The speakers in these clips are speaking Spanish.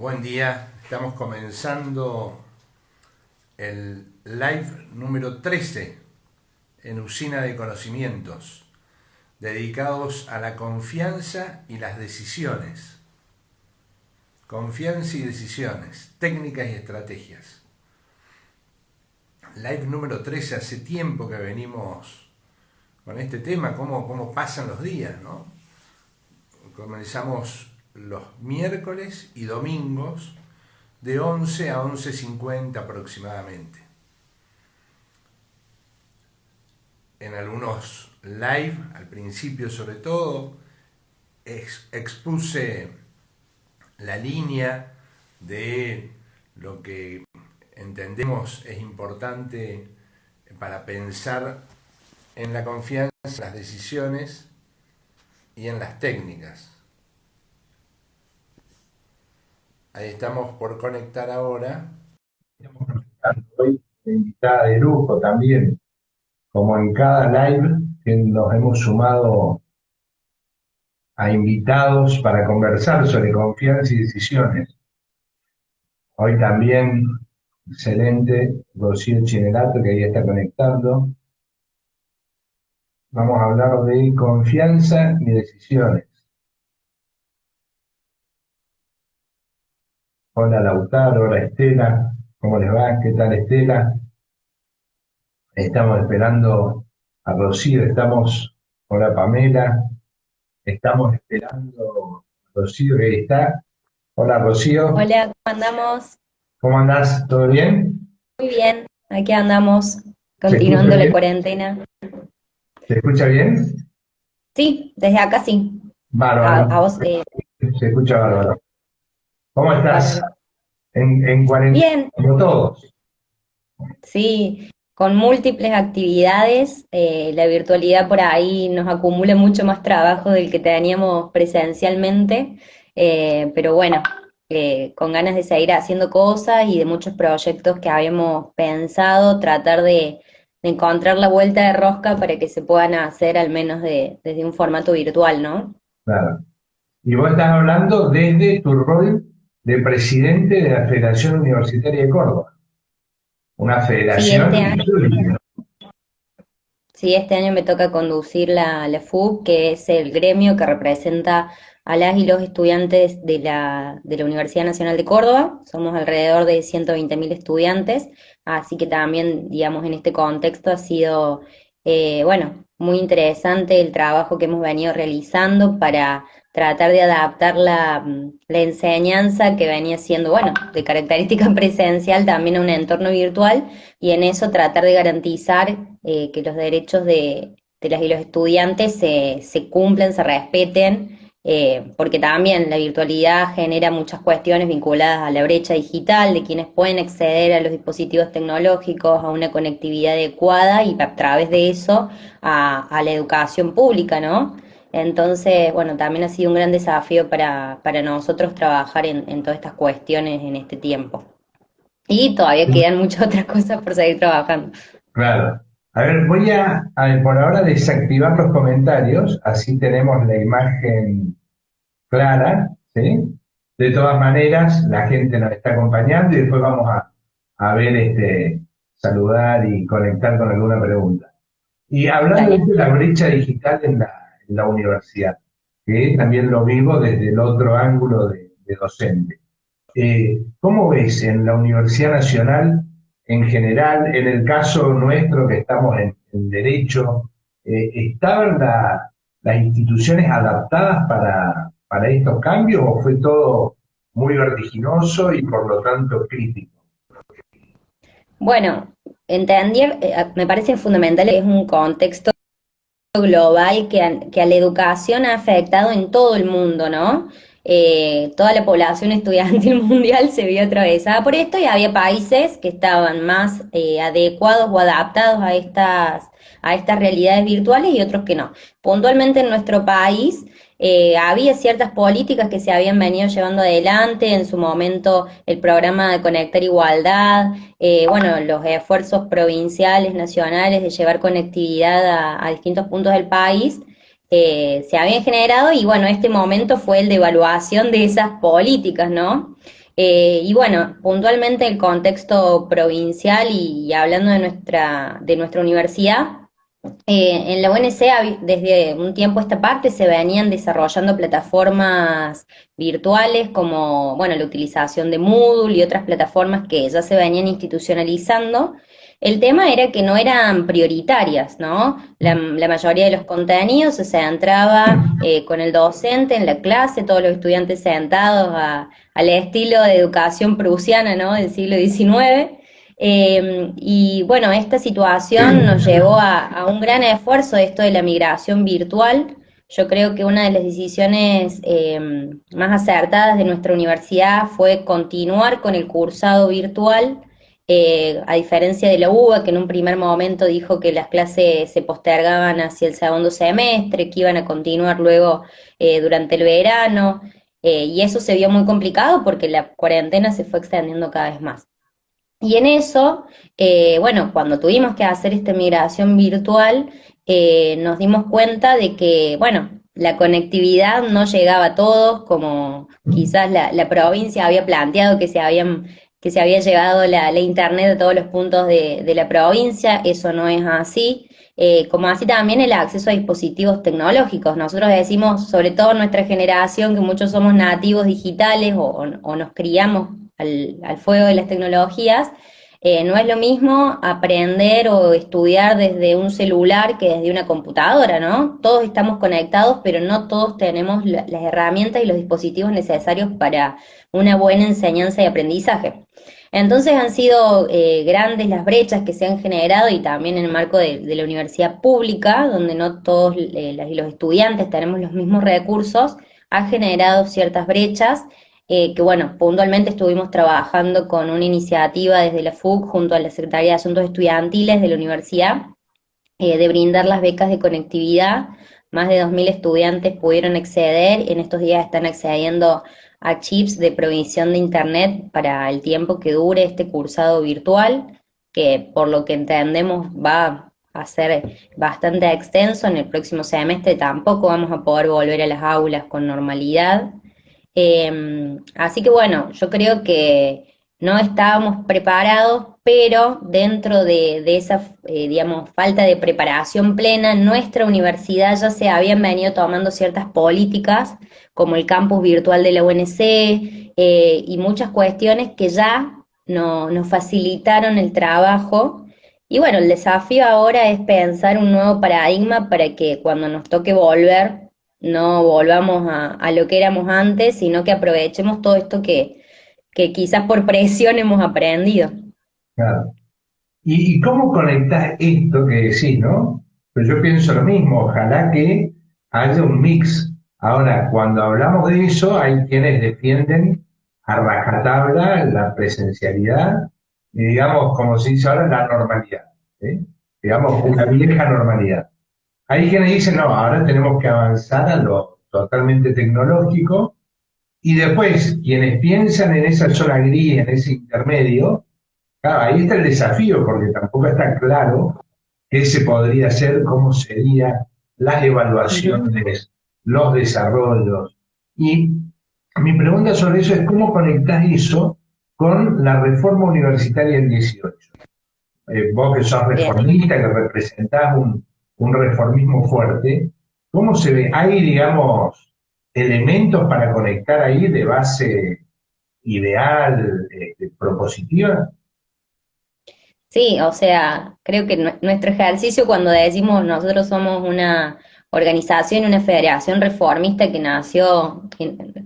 Buen día, estamos comenzando el live número 13 en Usina de Conocimientos, dedicados a la confianza y las decisiones. Confianza y decisiones, técnicas y estrategias. Live número 13, hace tiempo que venimos con este tema, cómo pasan los días, ¿no? Comenzamos los miércoles y domingos de 11 a 11:50 aproximadamente. En algunos live, al principio sobre todo, expuse la línea de lo que entendemos es importante para pensar en la confianza, en las decisiones y en las técnicas. Ahí estamos por conectar ahora. Estamos conectando hoy de invitada de lujo también, como en cada live que nos hemos sumado a invitados para conversar sobre confianza y decisiones. Hoy también, excelente, Rocío Chinelato, que ahí está conectando. Vamos a hablar de confianza y decisiones. Hola Lautaro, hola Estela, ¿cómo les va? ¿Qué tal Estela? Estamos esperando a Rocío, hola Pamela, estamos esperando a Rocío que ahí está. Hola Rocío, Hola, ¿cómo andamos? ¿cómo andás? ¿Todo bien? Muy bien, aquí andamos, ¿Se escucha continuando la bien? cuarentena. ¿Se escucha bien? Sí, desde acá sí. A Bárbaro, vos, se escucha bárbaro. ¿Cómo estás? bárbaro. En cuarentena, Bien, como todos. sí, con múltiples actividades, la virtualidad por ahí nos acumula mucho más trabajo del que teníamos presencialmente, pero bueno, con ganas de seguir haciendo cosas y de muchos proyectos que habíamos pensado, tratar de encontrar la vuelta de rosca para que se puedan hacer al menos desde un formato virtual, ¿no? Claro. Y vos estás hablando desde tu rol de presidente de la Federación Universitaria de Córdoba, una Sí, federación histórica. Sí, este año me toca conducir la FUB, que es el gremio que representa a las y los estudiantes de la Universidad Nacional de Córdoba. Somos alrededor de 120.000 estudiantes, así que también, digamos, en este contexto ha sido, bueno, muy interesante el trabajo que hemos venido realizando para tratar de adaptar la enseñanza que venía siendo, bueno, de característica presencial también a un entorno virtual y en eso tratar de garantizar que los derechos de las y los estudiantes se cumplen, se respeten, porque también la virtualidad genera muchas cuestiones vinculadas a la brecha digital, de quienes pueden acceder a los dispositivos tecnológicos, a una conectividad adecuada y a través de eso a la educación pública, ¿no? Entonces, bueno, también ha sido un gran desafío para nosotros trabajar en todas estas cuestiones en este tiempo. Y todavía quedan muchas otras cosas por seguir trabajando. Claro. A ver, voy a por ahora desactivar los comentarios, así tenemos la imagen clara, ¿sí? De todas maneras, la gente nos está acompañando y después vamos a ver, saludar y conectar con alguna pregunta. Y hablando Dale. de la brecha digital en la universidad, que también lo vivo desde el otro ángulo de docente. ¿Cómo ves en la Universidad Nacional en general, en el caso nuestro que estamos en Derecho, estaban las instituciones adaptadas para estos cambios o fue todo muy vertiginoso y por lo tanto crítico? Bueno, entender, me parece fundamental, es un contexto global que a la educación ha afectado en todo el mundo, ¿no? Toda la población estudiantil mundial se vio atravesada por esto y había países que estaban más adecuados o adaptados a estas realidades virtuales y otros que no. Puntualmente en nuestro país había ciertas políticas que se habían venido llevando adelante, en su momento el programa de Conectar Igualdad, bueno, los esfuerzos provinciales, nacionales de llevar conectividad a distintos puntos del país se habían generado y bueno, este momento fue el de evaluación de esas políticas, ¿no? Y bueno, puntualmente el contexto provincial y hablando de nuestra universidad, en la UNC desde un tiempo a esta parte se venían desarrollando plataformas virtuales como, bueno, la utilización de Moodle y otras plataformas que ya se venían institucionalizando. El tema era que no eran prioritarias, ¿no? La mayoría de los contenidos se centraba con el docente en la clase, todos los estudiantes sentados al estilo de educación prusiana, ¿no? Del siglo XIX. Y bueno, esta situación nos llevó a un gran esfuerzo, esto de la migración virtual. Yo creo que una de las decisiones más acertadas de nuestra universidad fue continuar con el cursado virtual, a diferencia de la UBA, que en un primer momento dijo que las clases se postergaban hacia el segundo semestre, que iban a continuar luego durante el verano, y eso se vio muy complicado porque la cuarentena se fue extendiendo cada vez más. Y en eso, bueno, cuando tuvimos que hacer esta migración virtual, nos dimos cuenta de que, bueno, la conectividad no llegaba a todos, como quizás la provincia había planteado que se había llevado la internet a todos los puntos de la provincia, eso no es así. Como así también el acceso a dispositivos tecnológicos. Nosotros decimos, sobre todo nuestra generación, que muchos somos nativos digitales o nos criamos al fuego de las tecnologías, no es lo mismo aprender o estudiar desde un celular que desde una computadora, ¿no? Todos estamos conectados, pero no todos tenemos las herramientas y los dispositivos necesarios para una buena enseñanza y aprendizaje. Entonces han sido grandes las brechas que se han generado y también en el marco de la universidad pública, donde no todos los estudiantes tenemos los mismos recursos, ha generado ciertas brechas que bueno, puntualmente estuvimos trabajando con una iniciativa desde la FUC junto a la Secretaría de Asuntos Estudiantiles de la universidad, de brindar las becas de conectividad. Más de 2.000 estudiantes pudieron acceder, en estos días están accediendo a chips de provisión de internet para el tiempo que dure este cursado virtual, que por lo que entendemos va a ser bastante extenso. En el próximo semestre tampoco vamos a poder volver a las aulas con normalidad. Así que bueno, yo creo que no estábamos preparados, pero dentro de esa, digamos, falta de preparación plena, en nuestra universidad ya se habían venido tomando ciertas políticas, como el campus virtual de la UNC, y muchas cuestiones que ya nos facilitaron el trabajo. Y bueno, el desafío ahora es pensar un nuevo paradigma para que cuando nos toque volver, no volvamos a lo que éramos antes, sino que aprovechemos todo esto que quizás por presión hemos aprendido. Claro. ¿Y cómo conectás esto que decís, no? Pues yo pienso lo mismo, ojalá que haya un mix. Ahora, cuando hablamos de eso, hay quienes defienden a rajatabla la presencialidad y digamos, como se dice ahora, la normalidad, ¿eh? Digamos, una vieja normalidad. Hay quienes dicen, no, ahora tenemos que avanzar a lo totalmente tecnológico y después, quienes piensan en esa zona gris, en ese intermedio, claro, ahí está el desafío, porque tampoco está claro qué se podría hacer, cómo serían las Ujú. evaluaciones, los desarrollos. Y mi pregunta sobre eso es cómo conectás eso con la reforma universitaria del 18. Vos que sos Bien. reformista, que representás un reformismo fuerte, ¿cómo se ve? ¿Hay, digamos, elementos para conectar ahí de base ideal, propositiva? Sí, o sea, creo que nuestro ejercicio cuando decimos nosotros somos una organización, una federación reformista que nació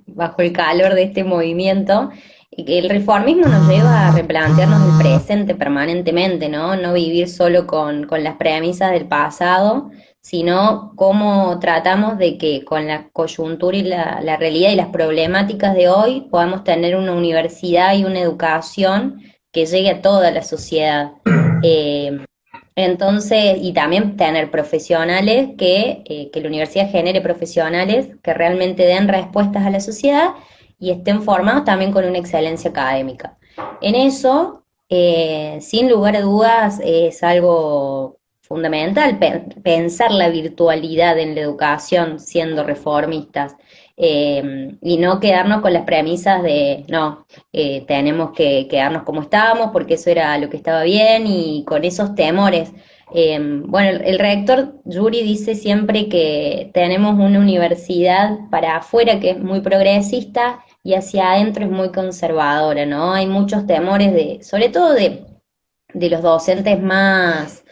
bajo el calor de este movimiento, y que el reformismo nos lleva a replantearnos el presente permanentemente, ¿no? No vivir solo con las premisas del pasado, sino cómo tratamos de que con la coyuntura y la realidad y las problemáticas de hoy podamos tener una universidad y una educación que llegue a toda la sociedad. Eh, entonces, y también tener profesionales que la universidad genere profesionales que realmente den respuestas a la sociedad y estén formados también con una excelencia académica. En eso, sin lugar a dudas, es algo fundamental pensar la virtualidad en la educación siendo reformistas. y no quedarnos con las premisas de, no, tenemos que quedarnos como estábamos porque eso era lo que estaba bien y con esos temores. Bueno, el rector Yuri dice siempre que tenemos una universidad para afuera que es muy progresista y hacia adentro es muy conservadora, ¿no? Hay muchos temores de, sobre todo de los docentes más,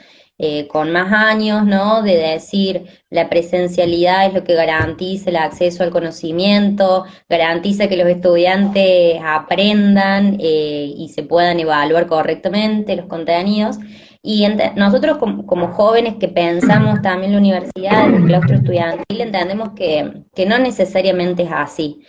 con más años, ¿no? De decir, la presencialidad es lo que garantiza el acceso al conocimiento, garantiza que los estudiantes aprendan y se puedan evaluar correctamente los contenidos. Y nosotros como jóvenes que pensamos también la universidad, el claustro estudiantil, entendemos que no necesariamente es así.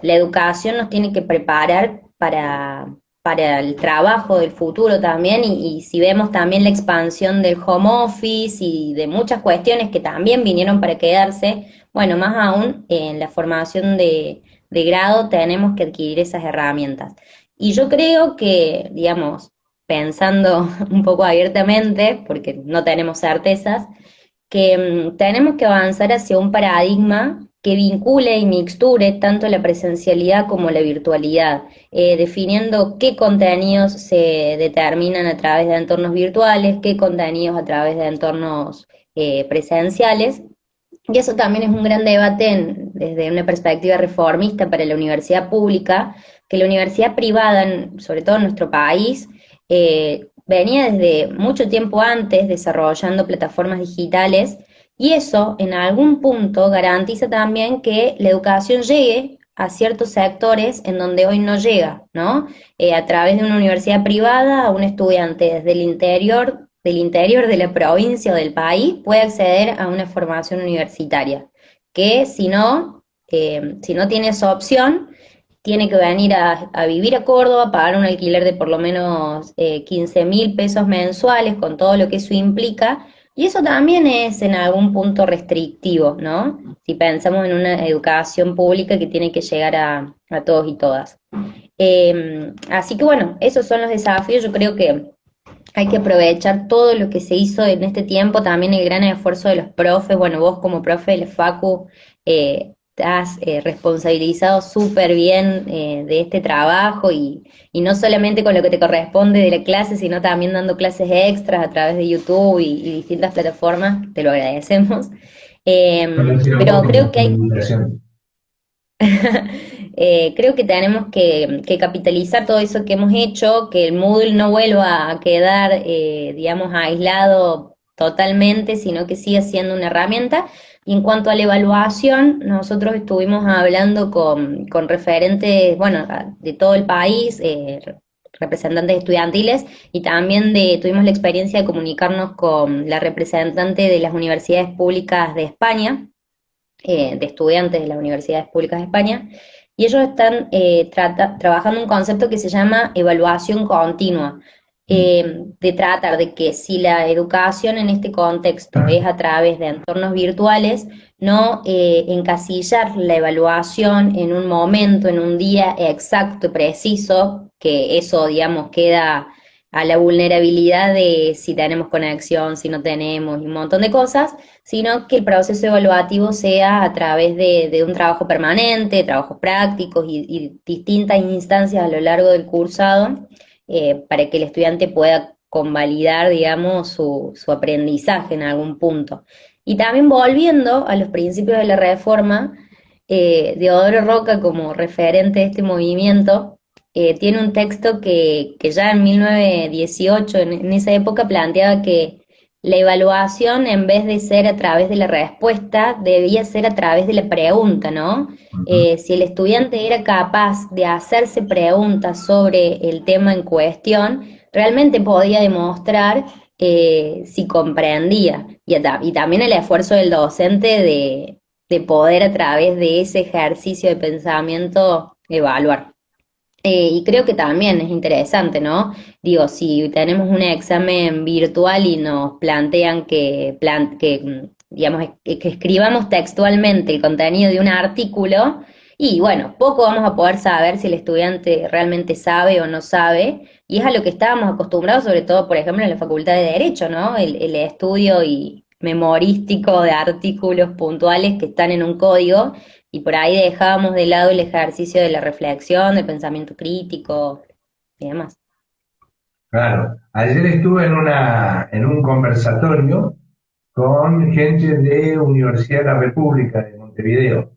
La educación nos tiene que preparar para el trabajo del futuro también, y si vemos también la expansión del home office y de muchas cuestiones que también vinieron para quedarse, bueno, más aún en la formación de grado tenemos que adquirir esas herramientas. Y yo creo que, digamos, pensando un poco abiertamente, porque no tenemos certezas, que tenemos que avanzar hacia un paradigma que vincule y mixture tanto la presencialidad como la virtualidad, definiendo qué contenidos se determinan a través de entornos virtuales, qué contenidos a través de entornos presenciales. Y eso también es un gran debate desde una perspectiva reformista para la universidad pública, que la universidad privada, sobre todo en nuestro país, venía desde mucho tiempo antes desarrollando plataformas digitales, y eso en algún punto garantiza también que la educación llegue a ciertos sectores en donde hoy no llega, ¿no? A través de una universidad privada, a un estudiante desde el interior, del interior de la provincia o del país puede acceder a una formación universitaria, que si no tiene esa opción, tiene que venir a vivir a Córdoba, pagar un alquiler de por lo menos 15.000 pesos mensuales, con todo lo que eso implica, y eso también es en algún punto restrictivo, ¿no? Si pensamos en una educación pública que tiene que llegar a todos y todas. Así que bueno, esos son los desafíos. Yo creo que hay que aprovechar todo lo que se hizo en este tiempo, también el gran esfuerzo de los profes. Bueno, vos como profe del Facu te has responsabilizado súper bien de este trabajo, y no solamente con lo que te corresponde de la clase, sino también dando clases extras a través de YouTube y distintas plataformas. Te lo agradecemos. Pero creo que hay creo que tenemos que capitalizar todo eso que hemos hecho, que el Moodle no vuelva a quedar, digamos, aislado totalmente, sino que siga siendo una herramienta. Y en cuanto a la evaluación, nosotros estuvimos hablando con referentes, bueno, de todo el país, representantes estudiantiles, y también tuvimos la experiencia de comunicarnos con la representante de las universidades públicas de España, de estudiantes de las universidades públicas de España, y ellos están trabajando un concepto que se llama evaluación continua, de tratar de que si la educación en este contexto es a través de entornos virtuales, no encasillar la evaluación en un momento, en un día exacto y preciso, que eso, digamos, queda a la vulnerabilidad de si tenemos conexión, si no tenemos, y un montón de cosas, sino que el proceso evaluativo sea a través de un trabajo permanente, trabajos prácticos y distintas instancias a lo largo del cursado, para que el estudiante pueda convalidar, digamos, su aprendizaje en algún punto. Y también volviendo a los principios de la reforma, Deodoro Roca, como referente de este movimiento, tiene un texto que ya en 1918, en esa época, planteaba que la evaluación, en vez de ser a través de la respuesta, debía ser a través de la pregunta, ¿no? Si el estudiante era capaz de hacerse preguntas sobre el tema en cuestión, realmente podía demostrar si comprendía. Y también el esfuerzo del docente de poder, a través de ese ejercicio de pensamiento, evaluar. Y creo que también es interesante, ¿no? Digo, si tenemos un examen virtual y nos plantean digamos, que escribamos textualmente el contenido de un artículo, y bueno, poco vamos a poder saber si el estudiante realmente sabe o no sabe, y es a lo que estábamos acostumbrados, sobre todo, por ejemplo, en la Facultad de Derecho, ¿no? El estudio y memorístico de artículos puntuales que están en un código, y por ahí dejábamos de lado el ejercicio de la reflexión, del pensamiento crítico y demás. Claro. Ayer estuve en un conversatorio con gente de Universidad de la República de Montevideo,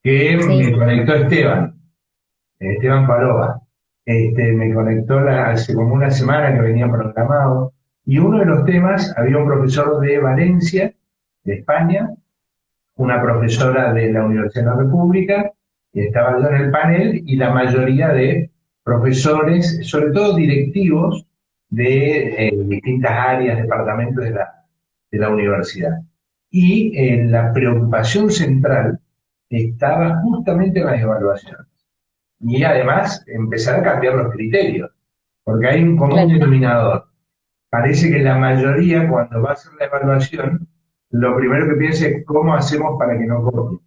que me Sí, conectó Esteban Parova. Me conectó hace como una semana que venía programado, y uno de los temas, había un profesor de Valencia, de España, una profesora de la Universidad de la República, y estaba yo en el panel, y la mayoría de profesores, sobre todo directivos de distintas áreas, departamentos de la universidad. Y la preocupación central estaba justamente en las evaluaciones. Y además empezar a cambiar los criterios, porque hay un común claro, denominador. Parece que la mayoría, cuando va a hacer la evaluación, lo primero que piensa es cómo hacemos para que no copie.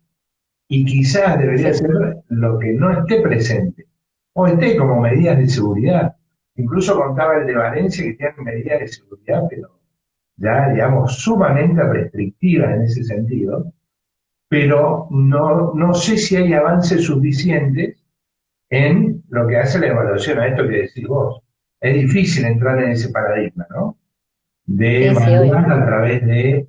Y quizás debería sí, ser lo que no esté presente, o esté como medidas de seguridad. Incluso contaba el de Valencia que tienen medidas de seguridad, pero ya, digamos, sumamente restrictivas en ese sentido, pero no sé si hay avances suficientes en lo que hace la evaluación, a esto que decís vos. Es difícil entrar en ese paradigma, ¿no? De sí, sí, obvio. evaluar a través de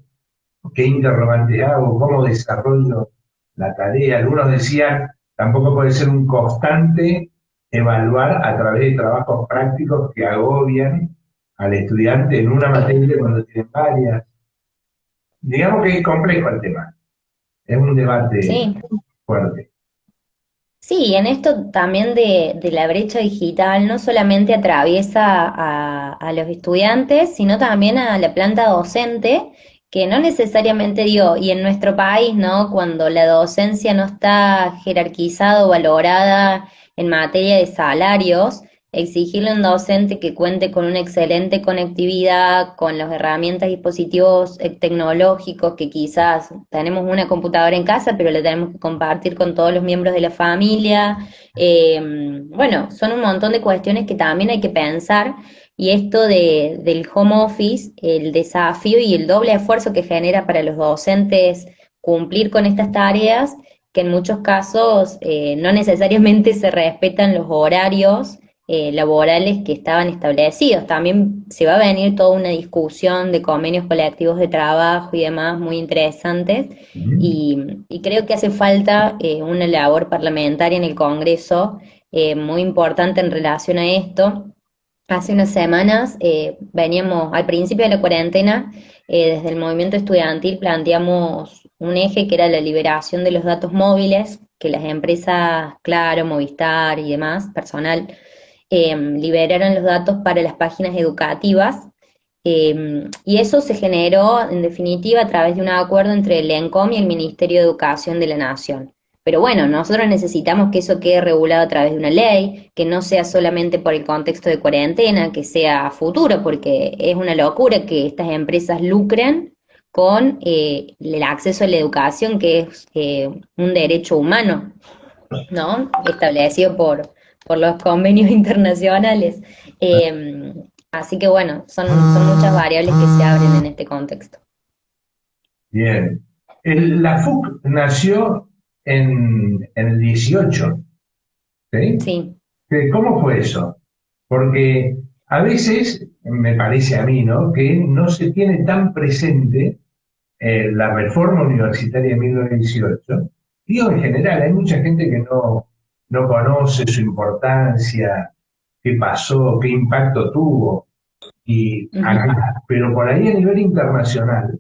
qué interrogante hago, cómo desarrollo la tarea. Algunos decían, tampoco puede ser un constante evaluar a través de trabajos prácticos que agobian al estudiante en una materia cuando tiene varias. Digamos que es complejo el tema, es un debate Sí, fuerte. sí, en esto también de la brecha digital no solamente atraviesa a los estudiantes, sino también a la planta docente, que no necesariamente digo, y en nuestro país, ¿no? Cuando la docencia no está jerarquizada o valorada en materia de salarios, exigirle a un docente que cuente con una excelente conectividad, con las herramientas y dispositivos tecnológicos, que quizás tenemos una computadora en casa, pero la tenemos que compartir con todos los miembros de la familia. Bueno, son un montón de cuestiones que también hay que pensar. Y esto del home office, el desafío y el doble esfuerzo que genera para los docentes cumplir con estas tareas, que en muchos casos no necesariamente se respetan los horarios laborales que estaban establecidos. También se va a venir toda una discusión de convenios colectivos de trabajo y demás muy interesantes, Ujú. y creo que hace falta una labor parlamentaria en el Congreso muy importante en relación a esto. Hace unas semanas veníamos, al principio de la cuarentena, desde el movimiento estudiantil planteamos un eje que era la liberación de los datos móviles, que las empresas, Claro, Movistar y demás, personal, liberaron los datos para las páginas educativas, y eso se generó, en definitiva, a través de un acuerdo entre el ENCOM y el Ministerio de Educación de la Nación. Pero bueno, nosotros necesitamos que eso quede regulado a través de una ley, que no sea solamente por el contexto de cuarentena, que sea a futuro, porque es una locura que estas empresas lucren con el acceso a la educación, que es un derecho humano, ¿no? Establecido por los convenios internacionales. Así que bueno, son muchas variables que se abren en este contexto. Bien. La FUC nació en el 18, ¿sí? Sí, ¿Cómo fue eso? Porque a veces, me parece a mí, ¿no?, que no se tiene tan presente la reforma universitaria de 1918. Digo en general, hay mucha gente que no conoce su importancia, qué pasó, qué impacto tuvo, y ujú, acá, pero por ahí a nivel internacional,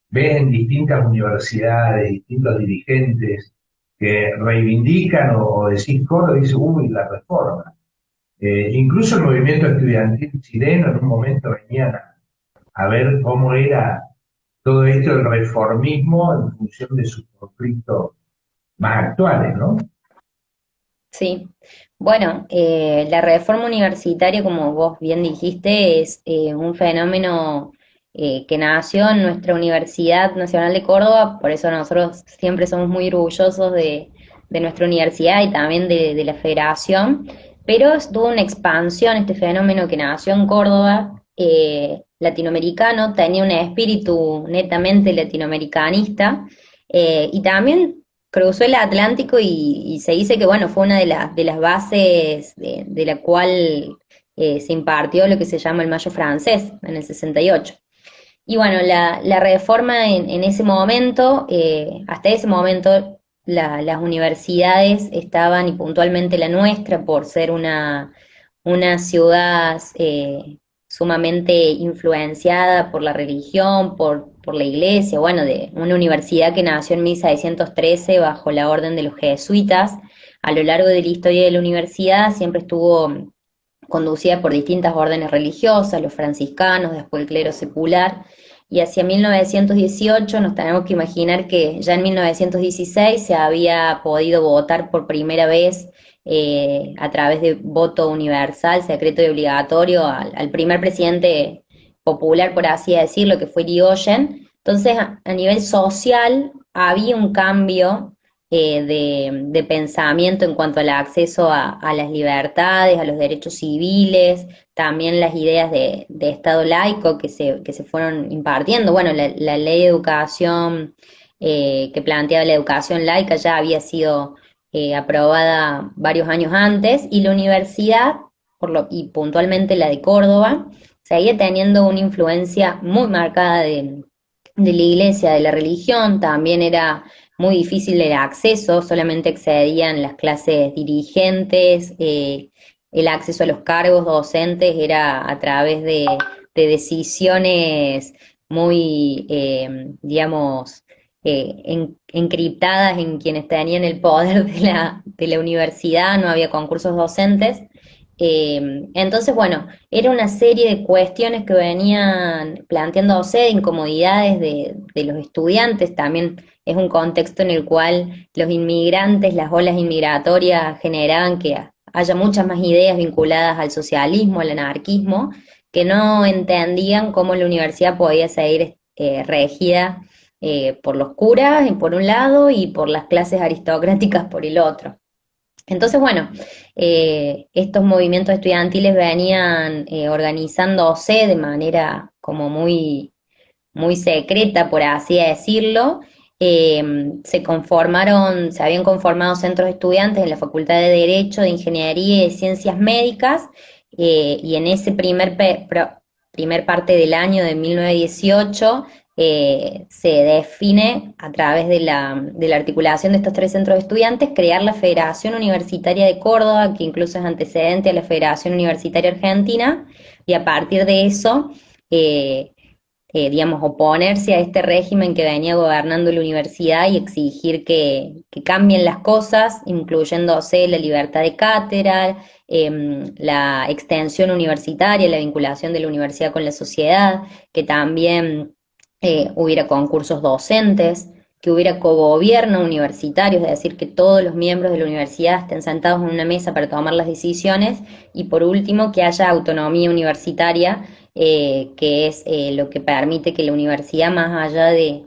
ves en distintas universidades, distintos dirigentes que reivindican o decís coro, dice, uy, la reforma. Incluso el movimiento estudiantil chileno en un momento venían a ver cómo era todo esto del reformismo en función de sus conflictos más actuales, ¿no? sí. Bueno, la reforma universitaria, como vos bien dijiste, es un fenómeno que nació en nuestra Universidad Nacional de Córdoba, por eso nosotros siempre somos muy orgullosos de nuestra universidad y también de la federación, pero tuvo una expansión este fenómeno que nació en Córdoba, latinoamericano, tenía un espíritu netamente latinoamericanista, y también cruzó el Atlántico y se dice que, bueno, fue una de las bases de la cual se impartió lo que se llama el Mayo francés en el 68. Y bueno, la reforma en ese momento, hasta ese momento, las universidades estaban, y puntualmente la nuestra, por ser una ciudad sumamente influenciada por la religión, por la iglesia, bueno, de una universidad que nació en 1613 bajo la orden de los jesuitas. A lo largo de la historia de la universidad siempre estuvo conducida por distintas órdenes religiosas, los franciscanos, después el clero secular, y hacia 1918 nos tenemos que imaginar que ya en 1916 se había podido votar por primera vez a través de voto universal, secreto y obligatorio al primer presidente popular, por así decirlo, que fue Irigoyen. Entonces, a nivel social había un cambio de pensamiento en cuanto al acceso a las libertades, a los derechos civiles, también las ideas de Estado laico que se fueron impartiendo. Bueno, la ley de educación que planteaba la educación laica ya había sido aprobada varios años antes, y la universidad, y puntualmente la de Córdoba, seguía teniendo una influencia muy marcada de la iglesia, de la religión. También era muy difícil el acceso, solamente accedían las clases dirigentes, el acceso a los cargos docentes era a través de decisiones muy, digamos, encriptadas en quienes tenían el poder de la universidad, no había concursos docentes. Entonces, bueno, era una serie de cuestiones que venían planteándose, de incomodidades de los estudiantes. También es un contexto en el cual los inmigrantes, las olas inmigratorias generaban que haya muchas más ideas vinculadas al socialismo, al anarquismo, que no entendían cómo la universidad podía seguir regida por los curas por un lado y por las clases aristocráticas por el otro. Entonces, bueno, estos movimientos estudiantiles venían organizándose de manera como muy secreta, por así decirlo. Se habían conformado centros de estudiantes en la Facultad de Derecho, de Ingeniería y de Ciencias Médicas, y en ese primer parte del año de 1918 se define a través de la articulación de estos tres centros de estudiantes, crear la Federación Universitaria de Córdoba, que incluso es antecedente a la Federación Universitaria Argentina, y a partir de eso, digamos, oponerse a este régimen que venía gobernando la universidad y exigir que cambien las cosas, incluyéndose la libertad de cátedra, la extensión universitaria, la vinculación de la universidad con la sociedad, que también hubiera concursos docentes, que hubiera cogobierno universitario, es decir, que todos los miembros de la universidad estén sentados en una mesa para tomar las decisiones, y por último, que haya autonomía universitaria, que es lo que permite que la universidad, más allá de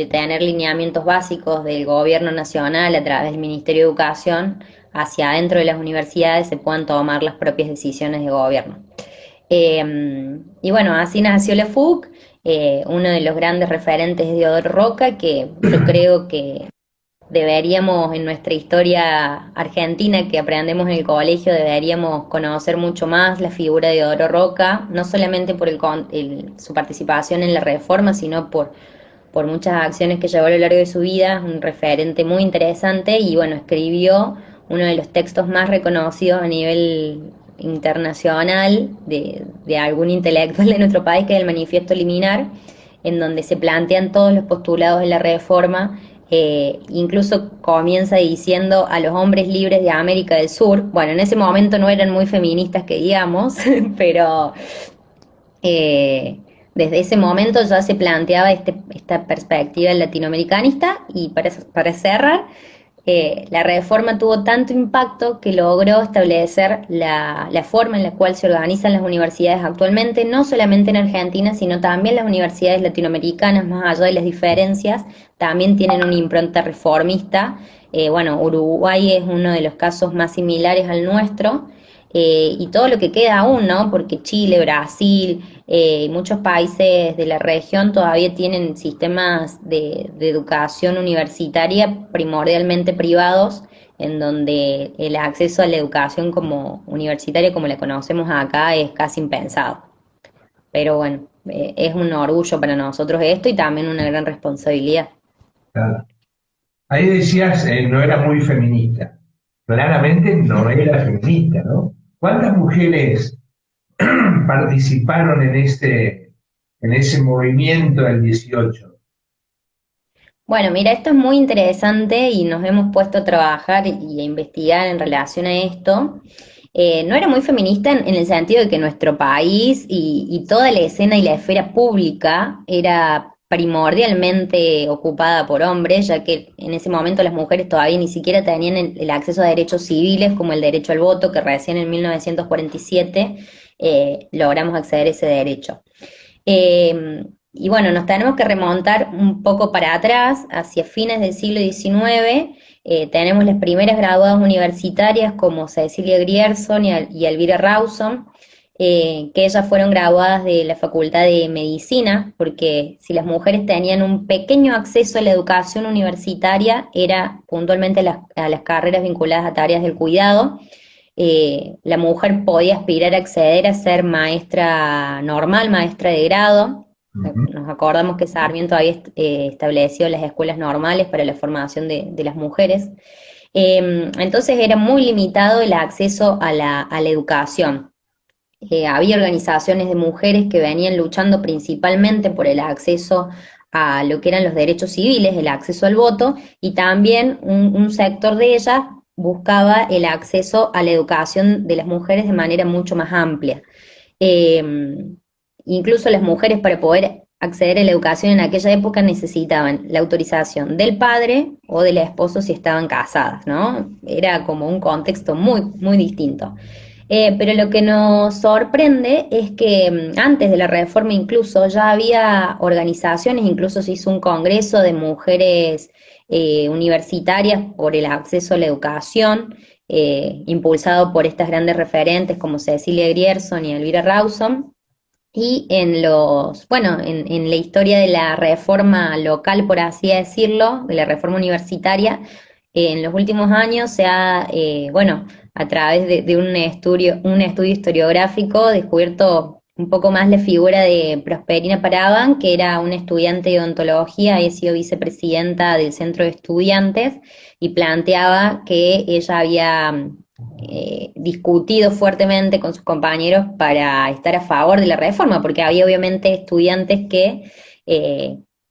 tener lineamientos básicos del gobierno nacional a través del Ministerio de Educación, hacia adentro de las universidades se puedan tomar las propias decisiones de gobierno. Y bueno, así nació la FUC. Uno de los grandes referentes es Deodoro Roca, que yo creo que deberíamos, en nuestra historia argentina que aprendemos en el colegio, deberíamos conocer mucho más la figura de Deodoro Roca, no solamente por su participación en la reforma, sino por muchas acciones que llevó a lo largo de su vida. Un referente muy interesante, y bueno, escribió uno de los textos más reconocidos a nivel internacional de algún intelectual de nuestro país, que es el Manifiesto Liminar, en donde se plantean todos los postulados de la reforma. Incluso comienza diciendo a los hombres libres de América del Sur. Bueno, en ese momento no eran muy feministas, que digamos, pero desde ese momento ya se planteaba esta perspectiva latinoamericanista. Y para cerrar, la reforma tuvo tanto impacto que logró establecer la forma en la cual se organizan las universidades actualmente, no solamente en Argentina, sino también las universidades latinoamericanas, más allá de las diferencias, también tienen una impronta reformista. Bueno, Uruguay es uno de los casos más similares al nuestro, y todo lo que queda aún, ¿no? Porque Chile, Brasil, Muchos países de la región todavía tienen sistemas de educación universitaria primordialmente privados, en donde el acceso a la educación como universitaria, como la conocemos acá, es casi impensado. Pero bueno, es un orgullo para nosotros esto y también una gran responsabilidad. Claro. Ahí decías, no era muy feminista. Claramente no era feminista, ¿no? ¿Cuántas mujeres participaron en ese movimiento del 18? Bueno, mira, esto es muy interesante y nos hemos puesto a trabajar y a investigar en relación a esto. No era muy feminista en el sentido de que nuestro país y toda la escena y la esfera pública era primordialmente ocupada por hombres, ya que en ese momento las mujeres todavía ni siquiera tenían el acceso a derechos civiles como el derecho al voto, que recién en 1947 logramos acceder a ese derecho. Y bueno, nos tenemos que remontar un poco para atrás, hacia fines del siglo XIX. Tenemos las primeras graduadas universitarias como Cecilia Grierson y Elvira Rawson, que ellas fueron graduadas de la Facultad de Medicina, porque si las mujeres tenían un pequeño acceso a la educación universitaria, era puntualmente a las carreras vinculadas a tareas del cuidado. La mujer podía aspirar a acceder a ser maestra normal, maestra de grado. Ujú. Nos acordamos que Sarmiento había establecido las escuelas normales para la formación de las mujeres. Entonces era muy limitado el acceso a la educación. Había organizaciones de mujeres que venían luchando principalmente por el acceso a lo que eran los derechos civiles, el acceso al voto, y también un sector de ellas buscaba el acceso a la educación de las mujeres de manera mucho más amplia. Eh, Incluso las mujeres para poder acceder a la educación en aquella época necesitaban la autorización del padre o del esposo si estaban casadas, ¿no? Era como un contexto muy, muy distinto. Pero lo que nos sorprende es que antes de la reforma incluso ya había organizaciones, incluso se hizo un congreso de mujeres universitarias por el acceso a la educación, impulsado por estas grandes referentes como Cecilia Grierson y Elvira Rawson. Y en la historia de la reforma local, por así decirlo, de la reforma universitaria, en los últimos años se ha, a través de un estudio historiográfico, descubierto un poco más la figura de Prosperina Paraban, que era una estudiante de odontología, había sido vicepresidenta del centro de estudiantes y planteaba que ella había discutido fuertemente con sus compañeros para estar a favor de la reforma, porque había obviamente estudiantes que,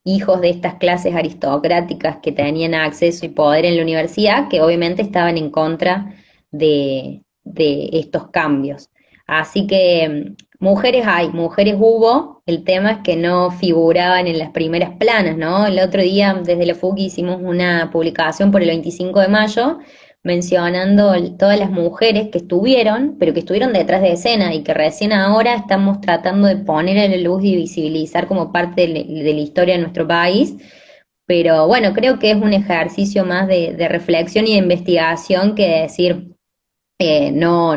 hijos de estas clases aristocráticas que tenían acceso y poder en la universidad, que obviamente estaban en contra de estos cambios. Así que mujeres hay, mujeres hubo, el tema es que no figuraban en las primeras planas, ¿no? El otro día desde la FUC hicimos una publicación por el 25 de mayo mencionando todas las mujeres que estuvieron, pero que estuvieron detrás de escena y que recién ahora estamos tratando de poner a la luz y visibilizar como parte de la historia de nuestro país. Pero bueno, creo que es un ejercicio más de reflexión y de investigación que decir, no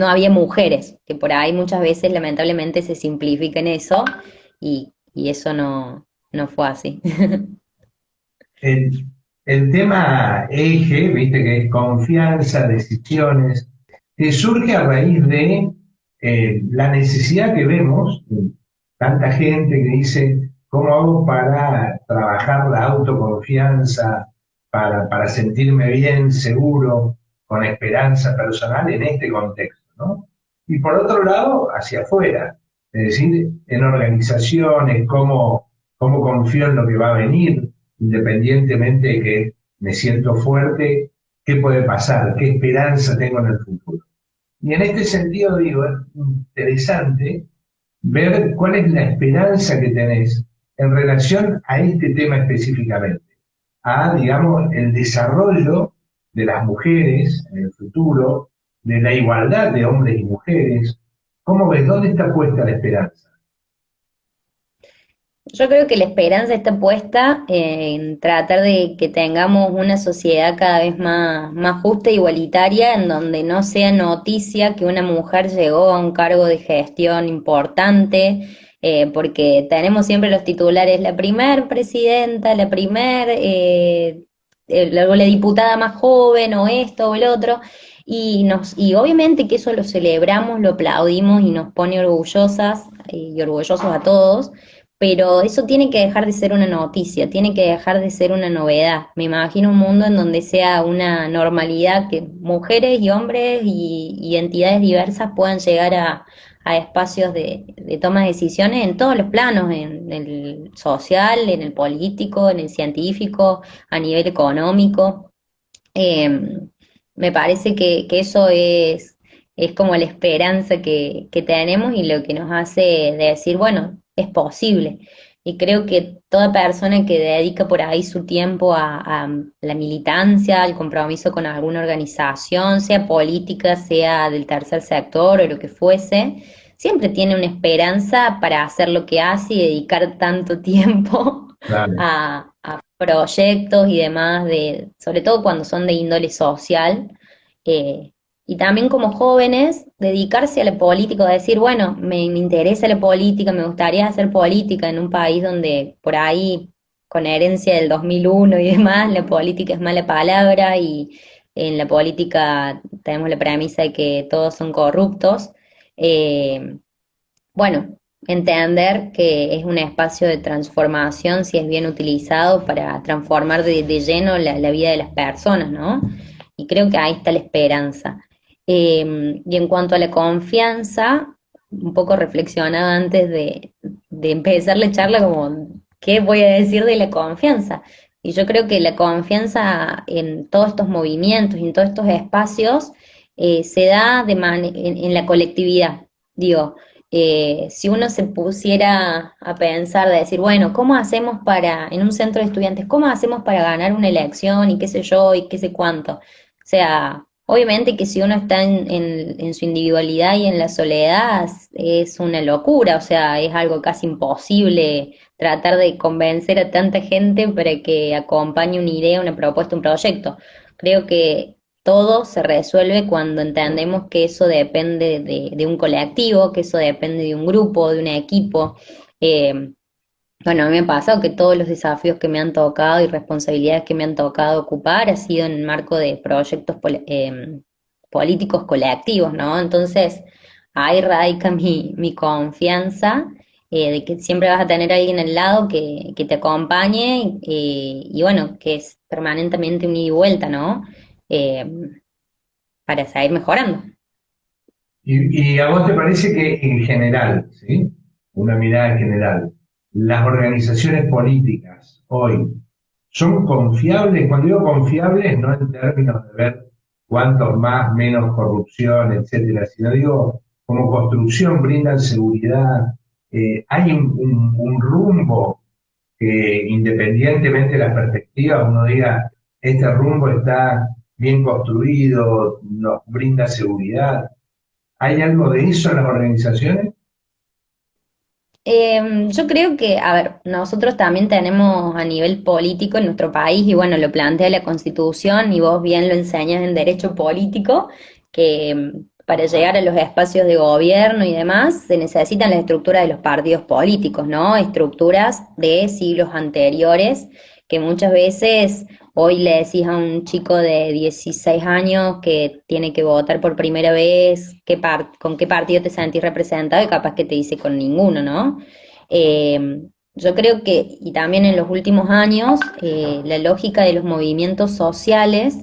había mujeres, que por ahí muchas veces lamentablemente se simplifica en eso y eso no fue así. El, el tema eje, viste, que es confianza, decisiones, que surge a raíz de la necesidad que vemos, tanta gente que dice, ¿cómo hago para trabajar la autoconfianza, para sentirme bien, seguro, con esperanza personal en este contexto, ¿no? Y por otro lado, hacia afuera, es decir, en organizaciones, cómo confío en lo que va a venir, independientemente de que me siento fuerte, qué puede pasar, qué esperanza tengo en el futuro. Y en este sentido digo, es interesante ver cuál es la esperanza que tenés en relación a este tema específicamente, a, digamos, el desarrollo de las mujeres en el futuro, de la igualdad de hombres y mujeres. ¿Cómo ves? ¿Dónde está puesta la esperanza? Yo creo que la esperanza está puesta en tratar de que tengamos una sociedad cada vez más justa e igualitaria, en donde no sea noticia que una mujer llegó a un cargo de gestión importante, porque tenemos siempre los titulares, la primer presidenta, la diputada más joven, o esto o el otro, y obviamente que eso lo celebramos, lo aplaudimos y nos pone orgullosas y orgullosos a todos, pero eso tiene que dejar de ser una noticia, tiene que dejar de ser una novedad. Me imagino un mundo en donde sea una normalidad que mujeres y hombres y entidades diversas puedan llegar a espacios de toma de decisiones en todos los planos, en el social, en el político, en el científico, a nivel económico. Eh, Me parece que eso es como la esperanza que tenemos y lo que nos hace decir, bueno, es posible. Y creo que toda persona que dedica por ahí su tiempo a la militancia, al compromiso con alguna organización, sea política, sea del tercer sector o lo que fuese, siempre tiene una esperanza para hacer lo que hace y dedicar tanto tiempo Claro. a proyectos y demás, sobre todo cuando son de índole social, eh, y también como jóvenes, dedicarse a la política, decir, bueno, me interesa la política, me gustaría hacer política en un país donde por ahí, con herencia del 2001 y demás, la política es mala palabra y en la política tenemos la premisa de que todos son corruptos. Eh, bueno, entender que es un espacio de transformación si es bien utilizado para transformar de lleno la vida de las personas, ¿no? Y creo que ahí está la esperanza. Y en cuanto a la confianza, un poco reflexionaba antes de empezar la charla como, ¿qué voy a decir de la confianza? Y yo creo que la confianza en todos estos movimientos y en todos estos espacios se da en la colectividad. Digo, si uno se pusiera a pensar, de decir, bueno, ¿cómo hacemos en un centro de estudiantes, cómo hacemos para ganar una elección y qué sé yo y qué sé cuánto? O sea, obviamente que si uno está en su individualidad y en la soledad es una locura, o sea, es algo casi imposible tratar de convencer a tanta gente para que acompañe una idea, una propuesta, un proyecto. Creo que todo se resuelve cuando entendemos que eso depende de un colectivo, que eso depende de un grupo, de un equipo. Eh, bueno, a mí me ha pasado que todos los desafíos que me han tocado y responsabilidades que me han tocado ocupar ha sido en el marco de proyectos políticos colectivos, ¿no? Entonces, ahí radica mi confianza, de que siempre vas a tener a alguien al lado que te acompañe, y bueno, que es permanentemente un ida y vuelta, ¿no? Eh, para seguir mejorando. Y a vos te parece que en general, ¿sí? Una mirada general, las organizaciones políticas hoy son confiables? Cuando digo confiables, no en términos de ver cuánto más, menos corrupción, etcétera, sino digo, como construcción brindan seguridad, hay un rumbo que independientemente de la perspectiva, uno diga, este rumbo está bien construido, nos brinda seguridad. ¿Hay algo de eso en las organizaciones? Yo creo que, a ver, nosotros también tenemos a nivel político en nuestro país, y bueno, lo plantea la Constitución, y vos bien lo enseñas en Derecho Político, que para llegar a los espacios de gobierno y demás se necesitan las estructuras de los partidos políticos, ¿no? Estructuras de siglos anteriores que muchas veces hoy le decís a un chico de 16 años que tiene que votar por primera vez, con qué partido te sentís representado, y capaz que te dice con ninguno, ¿no? Yo creo que, y también en los últimos años, la lógica de los movimientos sociales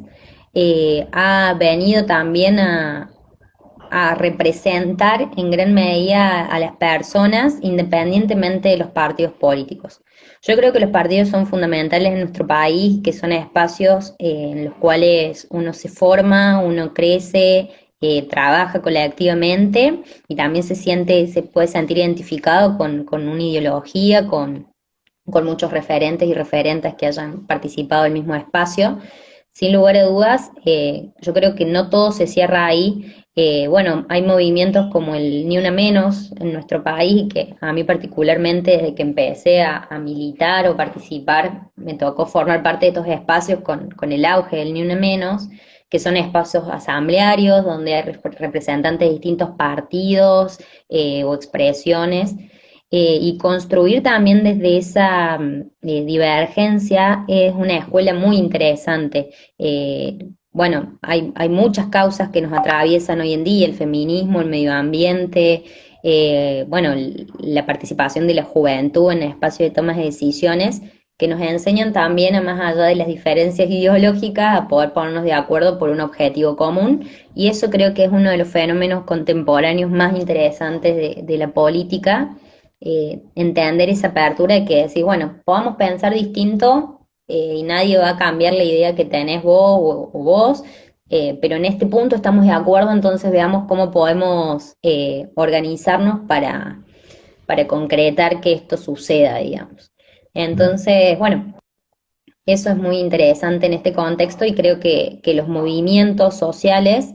ha venido también a representar en gran medida a las personas independientemente de los partidos políticos. Yo creo que los partidos son fundamentales en nuestro país, que son espacios en los cuales uno se forma, uno crece, trabaja colectivamente y también se puede sentir identificado con una ideología, con muchos referentes y referentes que hayan participado del mismo espacio. Sin lugar a dudas, yo creo que no todo se cierra ahí, Bueno, hay movimientos como el Ni Una Menos en nuestro país, que a mí particularmente desde que empecé a militar o participar, me tocó formar parte de estos espacios con el auge del Ni Una Menos, que son espacios asamblearios donde hay representantes de distintos partidos o expresiones, y construir también desde esa divergencia es una escuela muy interesante. Bueno, hay muchas causas que nos atraviesan hoy en día, el feminismo, el medio ambiente, bueno, la participación de la juventud en el espacio de tomas de decisiones, que nos enseñan también, a más allá de las diferencias ideológicas, a poder ponernos de acuerdo por un objetivo común, y eso creo que es uno de los fenómenos contemporáneos más interesantes de la política, entender esa apertura de que decir, bueno, podamos pensar distinto, y nadie va a cambiar la idea que tenés vos o vos, pero en este punto estamos de acuerdo, entonces veamos cómo podemos organizarnos para concretar que esto suceda, digamos. Entonces, bueno, eso es muy interesante en este contexto y creo que los movimientos sociales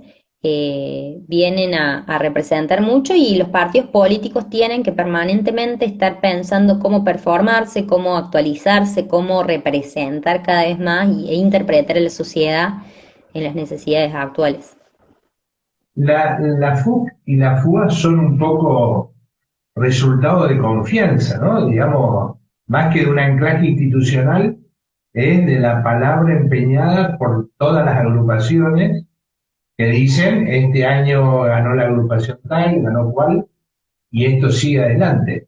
vienen a representar mucho y los partidos políticos tienen que permanentemente estar pensando cómo performarse, cómo actualizarse, cómo representar cada vez más e interpretar a la sociedad en las necesidades actuales. La FUC y la FUA son un poco resultado de confianza, ¿no? Digamos, más que de un anclaje institucional, es de la palabra empeñada por todas las agrupaciones que dicen, este año ganó la agrupación tal, ganó cual, y esto sigue adelante.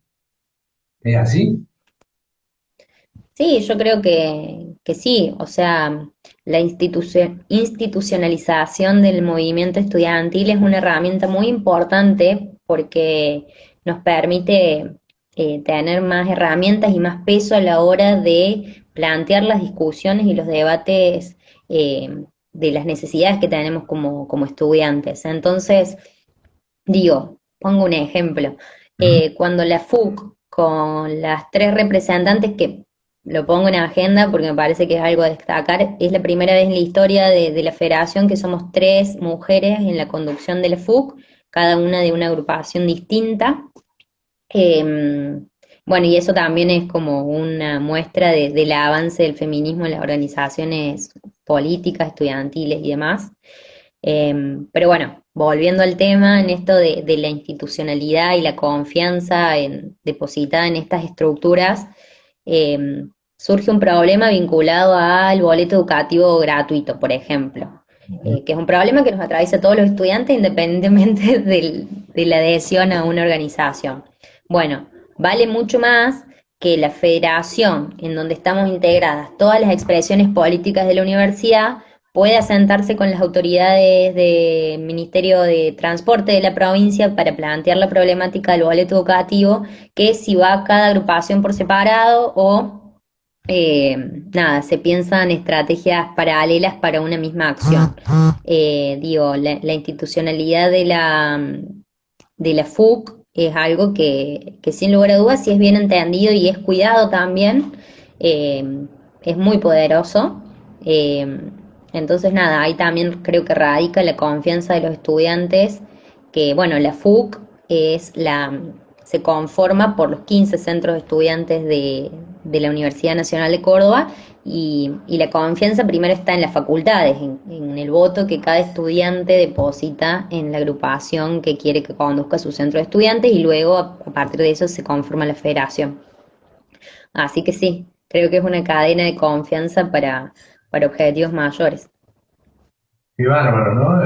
¿Es así? Sí, yo creo que sí, o sea, la institucionalización del movimiento estudiantil es una herramienta muy importante porque nos permite tener más herramientas y más peso a la hora de plantear las discusiones y los debates de las necesidades que tenemos como estudiantes. Entonces, digo, pongo un ejemplo. Cuando la FUC, con las tres representantes, que lo pongo en agenda porque me parece que es algo a destacar, es la primera vez en la historia de la federación que somos tres mujeres en la conducción de la FUC, cada una de una agrupación distinta. Bueno, y eso también es como una muestra del avance del feminismo en las organizaciones políticas, estudiantiles y demás. Pero bueno, volviendo al tema, en esto de la institucionalidad y la confianza depositada en estas estructuras, surge un problema vinculado al boleto educativo gratuito, por ejemplo, que es un problema que nos atraviesa a todos los estudiantes independientemente de la adhesión a una organización. Bueno, vale mucho más que la federación en donde estamos integradas todas las expresiones políticas de la universidad pueda sentarse con las autoridades del Ministerio de Transporte de la provincia para plantear la problemática del boleto educativo, que si va cada agrupación por separado o nada, se piensan estrategias paralelas para una misma acción. Digo, la institucionalidad de la FUC es algo que sin lugar a dudas, si es bien entendido y es cuidado también, es muy poderoso. Entonces, nada, ahí también creo que radica la confianza de los estudiantes, que bueno, la FUC se conforma por los 15 centros de estudiantes de la Universidad Nacional de Córdoba y la confianza primero está en las facultades, en el voto que cada estudiante deposita en la agrupación que quiere que conduzca su centro de estudiantes y luego a partir de eso se conforma la federación. Así que sí, creo que es una cadena de confianza para objetivos mayores. Qué bárbaro, ¿no?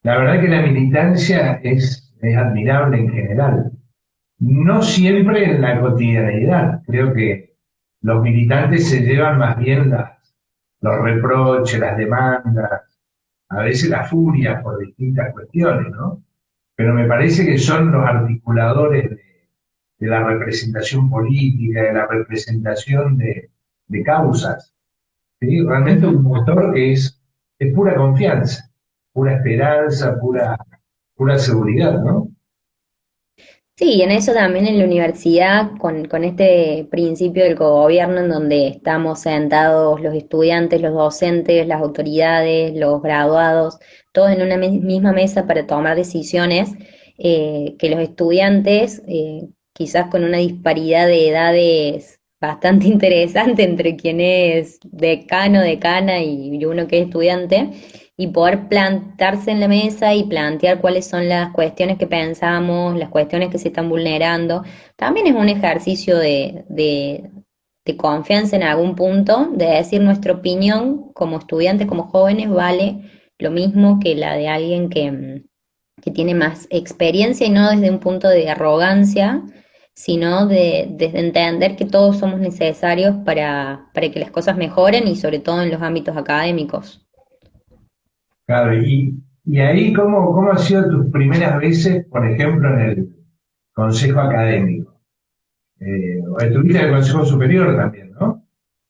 La verdad que la militancia es admirable en general. No siempre en la cotidianeidad. Creo que los militantes se llevan más bien los reproches, las demandas, a veces la furia por distintas cuestiones, ¿no? Pero me parece que son los articuladores de la representación política, de la representación de causas. ¿Sí? Realmente un motor es pura confianza, pura esperanza, pura seguridad, ¿no? Sí, y en eso también en la universidad, con este principio del cogobierno en donde estamos sentados los estudiantes, los docentes, las autoridades, los graduados, todos en una misma mesa para tomar decisiones, que los estudiantes, quizás con una disparidad de edades bastante interesante entre quien es decano, decana y uno que es estudiante, y poder plantarse en la mesa y plantear cuáles son las cuestiones que pensamos, las cuestiones que se están vulnerando. También es un ejercicio de confianza en algún punto, de decir nuestra opinión como estudiantes, como jóvenes, vale lo mismo que la de alguien que tiene más experiencia y no desde un punto de arrogancia, sino desde entender que todos somos necesarios para que las cosas mejoren y sobre todo en los ámbitos académicos. Claro, y ahí, ¿cómo han sido tus primeras veces, por ejemplo, en el consejo académico? Estuviste en el consejo superior también, ¿no?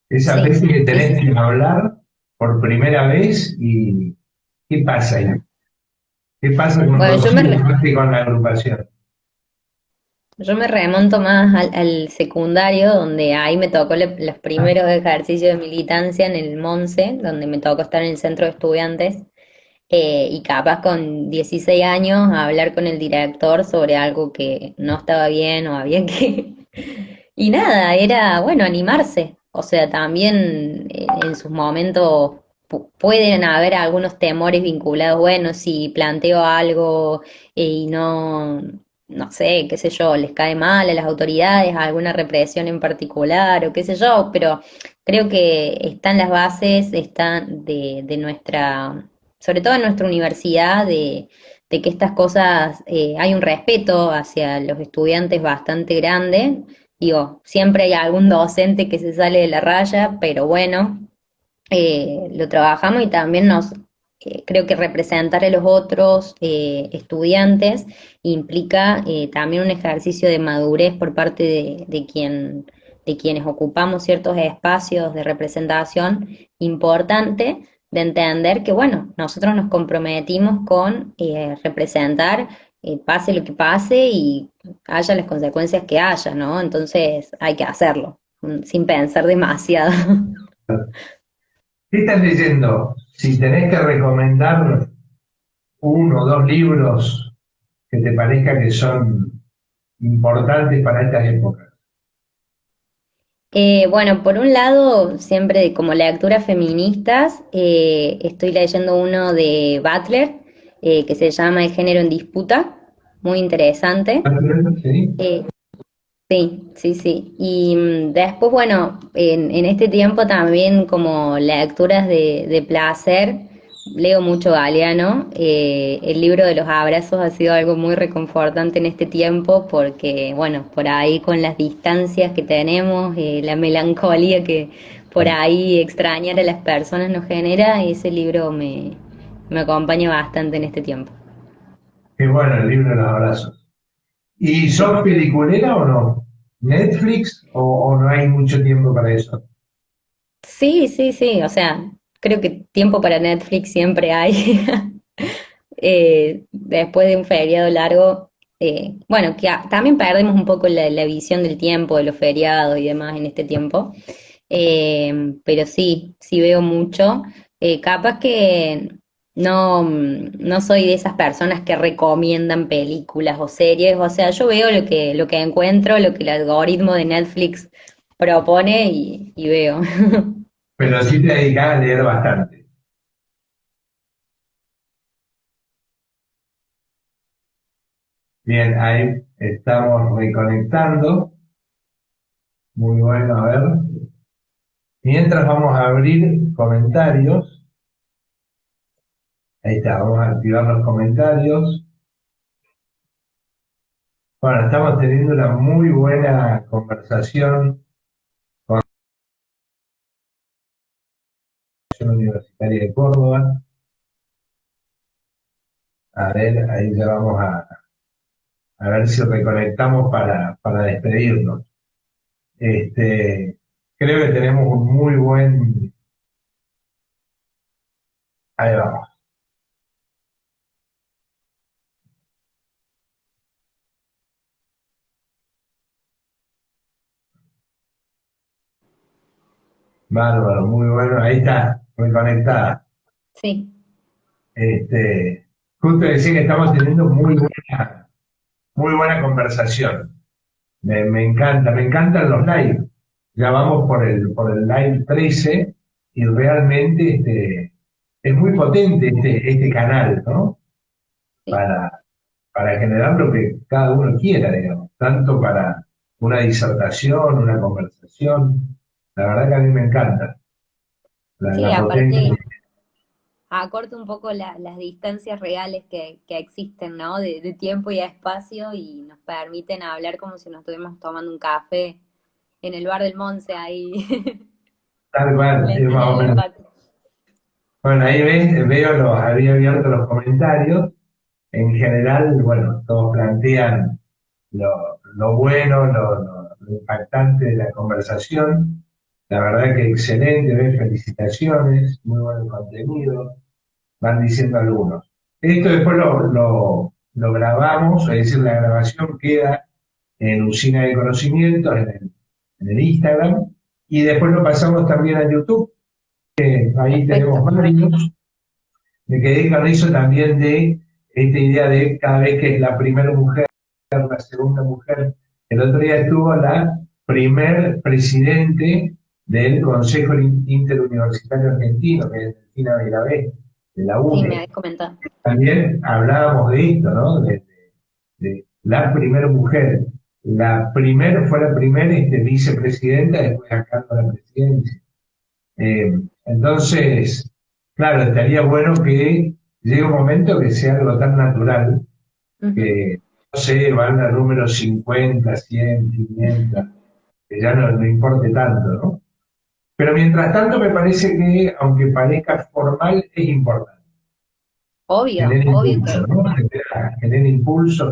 Esa Sí, vez que sí, sí, tenés sí. que hablar por primera vez y ¿qué pasa ahí? ¿Qué pasa con Bueno, Rocío y con la agrupación? yo me remonto más al secundario, donde ahí me tocó los primeros ejercicios de militancia en el MONCE, donde me tocó estar en el centro de estudiantes, y capaz con 16 años hablar con el director sobre algo que no estaba bien o había que... Y nada, era, bueno, animarse. O sea, también en sus momentos pueden haber algunos temores vinculados, bueno, si planteo algo y no sé, qué sé yo, les cae mal a las autoridades, alguna represión en particular o qué sé yo, pero creo que están las bases, están de nuestra, sobre todo en nuestra universidad, de que estas cosas, hay un respeto hacia los estudiantes bastante grande. Digo, siempre hay algún docente que se sale de la raya, pero bueno, lo trabajamos y también creo que representar a los otros estudiantes implica también un ejercicio de madurez por parte de quienes ocupamos ciertos espacios de representación importante, de entender que, bueno, nosotros nos comprometimos con representar, pase lo que pase y haya las consecuencias que haya, ¿no? Entonces hay que hacerlo, sin pensar demasiado. ¿Qué estás leyendo? Si tenés que recomendar uno o dos libros que te parezca que son importantes para estas épocas. Bueno, por un lado, siempre como lecturas feministas, estoy leyendo uno de Butler, que se llama El género en disputa, muy interesante. ¿Sí? Eh, sí, sí, sí. Y después, bueno, en este tiempo también como lecturas de placer, leo mucho Galeano. El libro de los abrazos ha sido algo muy reconfortante en este tiempo porque, bueno, por ahí con las distancias que tenemos, la melancolía que por ahí extrañar a las personas nos genera, ese libro me acompaña bastante en este tiempo. Qué bueno el libro de los abrazos. ¿Y sos peliculera o no? ¿Netflix o no hay mucho tiempo para eso? Sí, sí, sí, o sea, creo que tiempo para Netflix siempre hay. Después de un feriado largo, bueno, que también perdemos un poco la visión del tiempo, de los feriados y demás en este tiempo. Pero sí, sí veo mucho. Capaz que no soy de esas personas que recomiendan películas o series, o sea, yo veo lo que encuentro, lo que el algoritmo de Netflix propone y veo. Pero sí te dedicás a leer bastante. Bien, ahí estamos reconectando. Muy bueno, a ver. Mientras vamos a abrir comentarios. Ahí está, vamos a activar los comentarios. Bueno, estamos teniendo una muy buena conversación con la Universidad Universitaria de Córdoba. A ver, ahí ya vamos a ver si reconectamos para despedirnos. Este, creo que tenemos un muy buen... Ahí vamos. Bárbaro, muy bueno, ahí está, muy conectada. Sí, Justo decía que estamos teniendo muy buena conversación. Me encantan los live. Ya vamos por el live 13 y realmente es muy potente este canal, ¿no? sí. Para, para generar lo que cada uno quiera, digamos, tanto para una disertación, una conversación. La verdad que a mí me encanta Sí, la potencia. aparte acorta un poco las distancias reales que existen, ¿no? De tiempo y espacio y nos permiten hablar como si nos estuviéramos tomando un café en el bar del Monse ahí, Tal en cual, la es más esquina o del menos. patio. Bueno, ahí ves, había abierto los comentarios. En general, bueno, todos plantean lo bueno, lo impactante de la conversación. La verdad que excelente, ¿ves? Felicitaciones, muy buen contenido, van diciendo algunos. Esto después lo grabamos, es decir, la grabación queda en Usina de Conocimientos, en el Instagram, y después lo pasamos también a YouTube. Ahí tenemos Perfecto. varios. Me quedé con eso también de esta idea de cada vez que es la primera mujer, la segunda mujer. El otro día estuvo la primer presidente del Consejo Interuniversitario Argentino, que es Delfina Beirabé, de la Sí, me UNE. habéis comentado. También hablábamos de esto, ¿no? De la primera mujer. Fue la primera vicepresidenta después de cargo de la presidencia. Entonces, claro, estaría bueno que llegue un momento que sea algo tan natural Ujú. que, no sé, van a números 50, 100, 500, que ya no importe tanto, ¿no? Pero mientras tanto me parece que, aunque parezca formal, es importante. Obvio, Genera obvio impulso, que, ¿no? Genera impulso,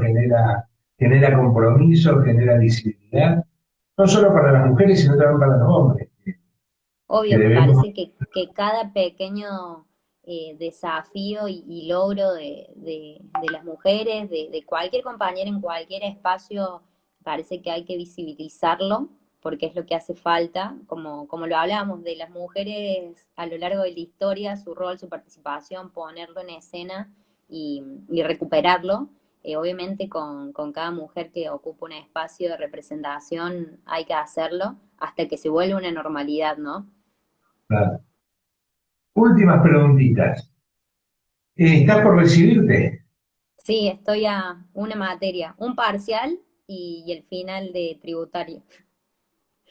genera compromiso, genera visibilidad, no solo para las mujeres, sino también para los hombres, que obvio, me debemos. parece que cada pequeño desafío y logro de las mujeres, de cualquier compañera en cualquier espacio, parece que hay que visibilizarlo, porque es lo que hace falta, como lo hablábamos, de las mujeres a lo largo de la historia, su rol, su participación, ponerlo en escena y recuperarlo. Obviamente con cada mujer que ocupa un espacio de representación hay que hacerlo hasta que se vuelva una normalidad, ¿no? Claro. Últimas preguntitas. ¿Estás por recibirte? Sí, estoy a una materia, un parcial y el final de tributario.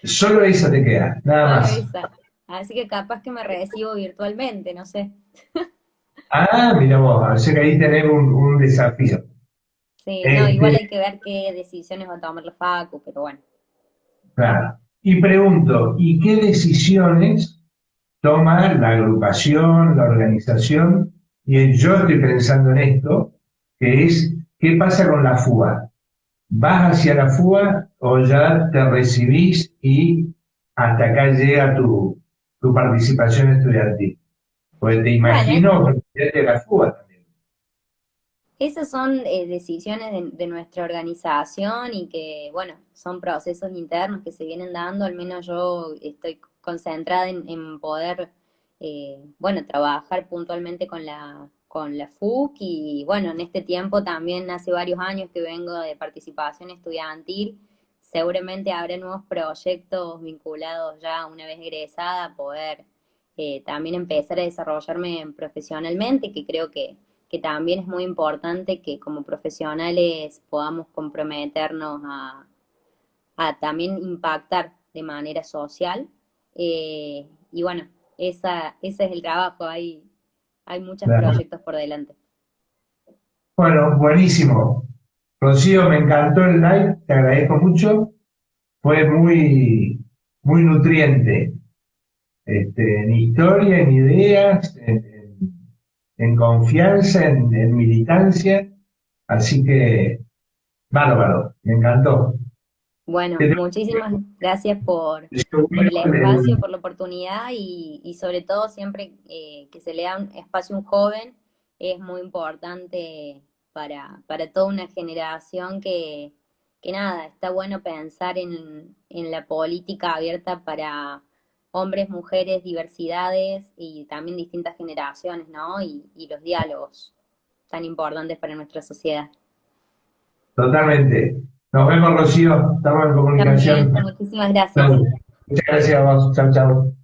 Solo esa te queda, nada Solo más. esa. Así que capaz que me recibo virtualmente, no sé. Ah, mira vos, así que ahí tenés un desafío. Sí, no, igual Este, hay que ver qué decisiones va a tomar la Facu, pero bueno. claro. Y pregunto, ¿y qué decisiones toma la agrupación, la organización? Y yo estoy pensando en esto, que es, ¿qué pasa con la FUA? ¿Vas hacia la FUA o ya te recibís y hasta acá llega tu participación estudiantil? Pues te Bueno, imagino presidente de la FUA también. esas son decisiones de nuestra organización y que, bueno, son procesos internos que se vienen dando. Al menos yo estoy concentrada en poder, bueno, trabajar puntualmente con la FUC y, bueno, en este tiempo también hace varios años que vengo de participación estudiantil. Seguramente habrá nuevos proyectos vinculados ya una vez egresada a poder también empezar a desarrollarme profesionalmente, que creo que también es muy importante que como profesionales podamos comprometernos a también impactar de manera social. Y bueno, ese es el trabajo, hay muchos proyectos por delante. Bueno, buenísimo. Rocío, me encantó el live, te agradezco mucho. Fue muy nutriente, en historia, en ideas, en confianza, en militancia. Así que, bárbaro, me encantó. Bueno, Te muchísimas gracias deseo por el espacio, el- por la oportunidad y sobre todo siempre que se le da un espacio a un joven es muy importante para toda una generación que nada, está bueno pensar en la política abierta hombres, mujeres, diversidades y también distintas generaciones, ¿no? Y los diálogos tan importantes para nuestra sociedad. Totalmente. Nos vemos, Rocío. Estamos en También, comunicación. muchísimas gracias. Muchas gracias a vos. Chao, chao.